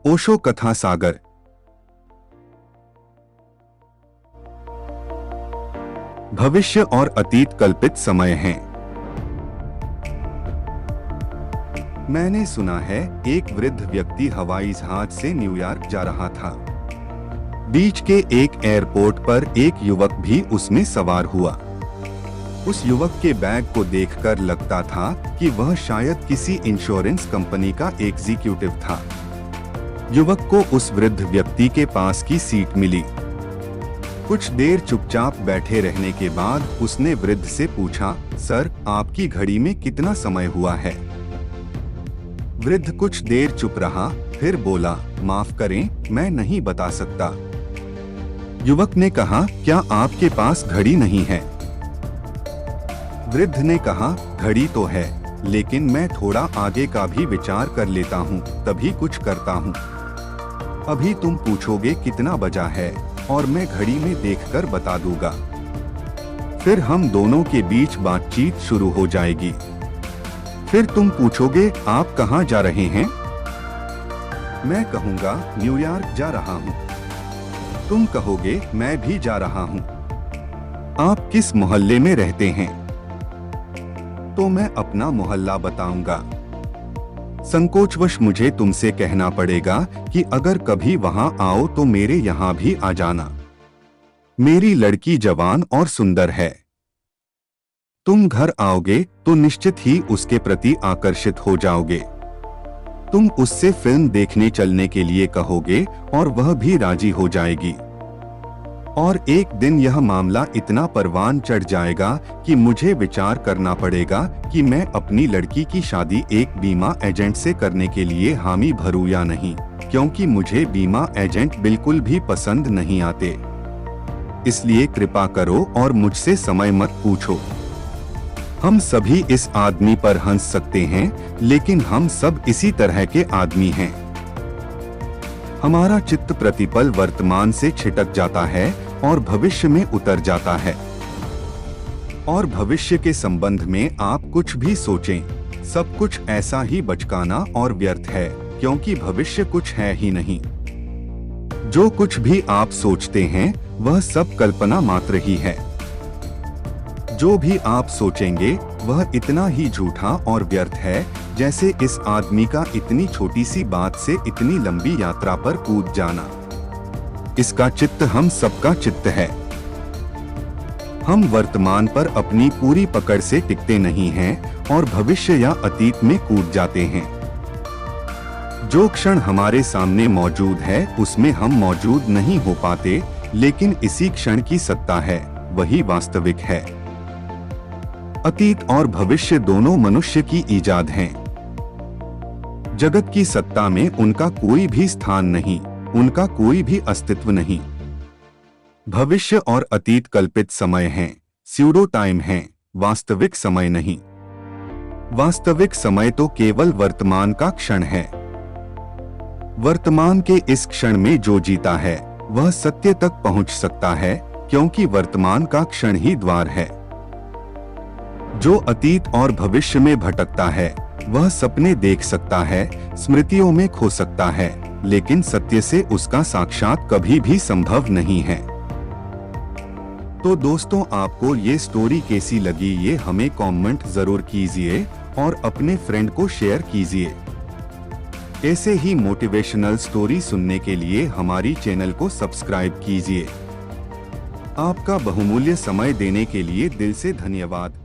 ओशो कथा सागर। भविष्य और अतीत कल्पित समय हैं। मैंने सुना है एक वृद्ध व्यक्ति हवाई जहाज से न्यूयॉर्क जा रहा था। बीच के एक एयरपोर्ट पर एक युवक भी उसमें सवार हुआ। उस युवक के बैग को देखकर लगता था कि वह शायद किसी इंश्योरेंस कंपनी का एग्जीक्यूटिव था। युवक को उस वृद्ध व्यक्ति के पास की सीट मिली। कुछ देर चुपचाप बैठे रहने के बाद उसने वृद्ध से पूछा, सर, आपकी घड़ी में कितना समय हुआ है? वृद्ध कुछ देर चुप रहा, फिर बोला, माफ करें, मैं नहीं बता सकता। युवक ने कहा, क्या आपके पास घड़ी नहीं है? वृद्ध ने कहा, घड़ी तो है, लेकिन मैं थोड़ा आगे का भी विचार कर लेता हूँ, तभी कुछ करता हूँ। अभी तुम पूछोगे कितना बजा है और मैं घड़ी में देखकर बता दूंगा। फिर हम दोनों के बीच बातचीत शुरू हो जाएगी। फिर तुम पूछोगे, आप कहाँ जा रहे हैं? मैं कहूँगा, न्यूयॉर्क जा रहा हूँ। तुम कहोगे, मैं भी जा रहा हूँ। आप किस मोहल्ले में रहते हैं? तो मैं अपना मोहल्ला बताऊंगा। संकोचवश मुझे तुमसे कहना पड़ेगा कि अगर कभी वहां आओ तो मेरे यहाँ भी आ जाना। मेरी लड़की जवान और सुंदर है। तुम घर आओगे तो निश्चित ही उसके प्रति आकर्षित हो जाओगे। तुम उससे फिल्म देखने चलने के लिए कहोगे और वह भी राजी हो जाएगी। और एक दिन यह मामला इतना परवान चढ़ जाएगा कि मुझे विचार करना पड़ेगा कि मैं अपनी लड़की की शादी एक बीमा एजेंट से करने के लिए हामी भरूं या नहीं, क्योंकि मुझे बीमा एजेंट बिल्कुल भी पसंद नहीं आते। इसलिए कृपा करो और मुझसे समय मत पूछो। हम सभी इस आदमी पर हंस सकते हैं, लेकिन हम सब इसी तरह के आदमी हैं। हमारा चित्त प्रतिपल वर्तमान से छिटक जाता है और भविष्य में उतर जाता है। और भविष्य के संबंध में आप कुछ भी सोचें, सब कुछ ऐसा ही बचकाना और व्यर्थ है, क्योंकि भविष्य कुछ है ही नहीं। जो कुछ भी आप सोचते हैं वह सब कल्पना मात्र ही है। जो भी आप सोचेंगे वह इतना ही झूठा और व्यर्थ है जैसे इस आदमी का इतनी छोटी सी बात से इतनी लंबी यात्रा पर कूद जाना। इसका चित्त हम सबका चित्त है। हम वर्तमान पर अपनी पूरी पकड़ से टिकते नहीं हैं और भविष्य या अतीत में कूद जाते हैं। जो क्षण हमारे सामने मौजूद है उसमें हम मौजूद नहीं हो पाते, लेकिन इसी क्षण की सत्ता है, वही वास्तविक है। अतीत और भविष्य दोनों मनुष्य की ईजाद हैं। जगत की सत्ता में उनका कोई भी स्थान नहीं, उनका कोई भी अस्तित्व नहीं। भविष्य और अतीत कल्पित समय हैं, स्यूडो टाइम हैं, वास्तविक समय नहीं। वास्तविक समय तो केवल वर्तमान का क्षण है। वर्तमान के इस क्षण में जो जीता है वह सत्य तक पहुंच सकता है, क्योंकि वर्तमान का क्षण ही द्वार है। जो अतीत और भविष्य में भटकता है वह सपने देख सकता है, स्मृतियों में खो सकता है, लेकिन सत्य से उसका साक्षात कभी भी संभव नहीं है। तो दोस्तों, आपको ये स्टोरी कैसी लगी ये हमें कमेंट जरूर कीजिए और अपने फ्रेंड को शेयर कीजिए। ऐसे ही मोटिवेशनल स्टोरी सुनने के लिए हमारी चैनल को सब्सक्राइब कीजिए। आपका बहुमूल्य समय देने के लिए दिल से धन्यवाद।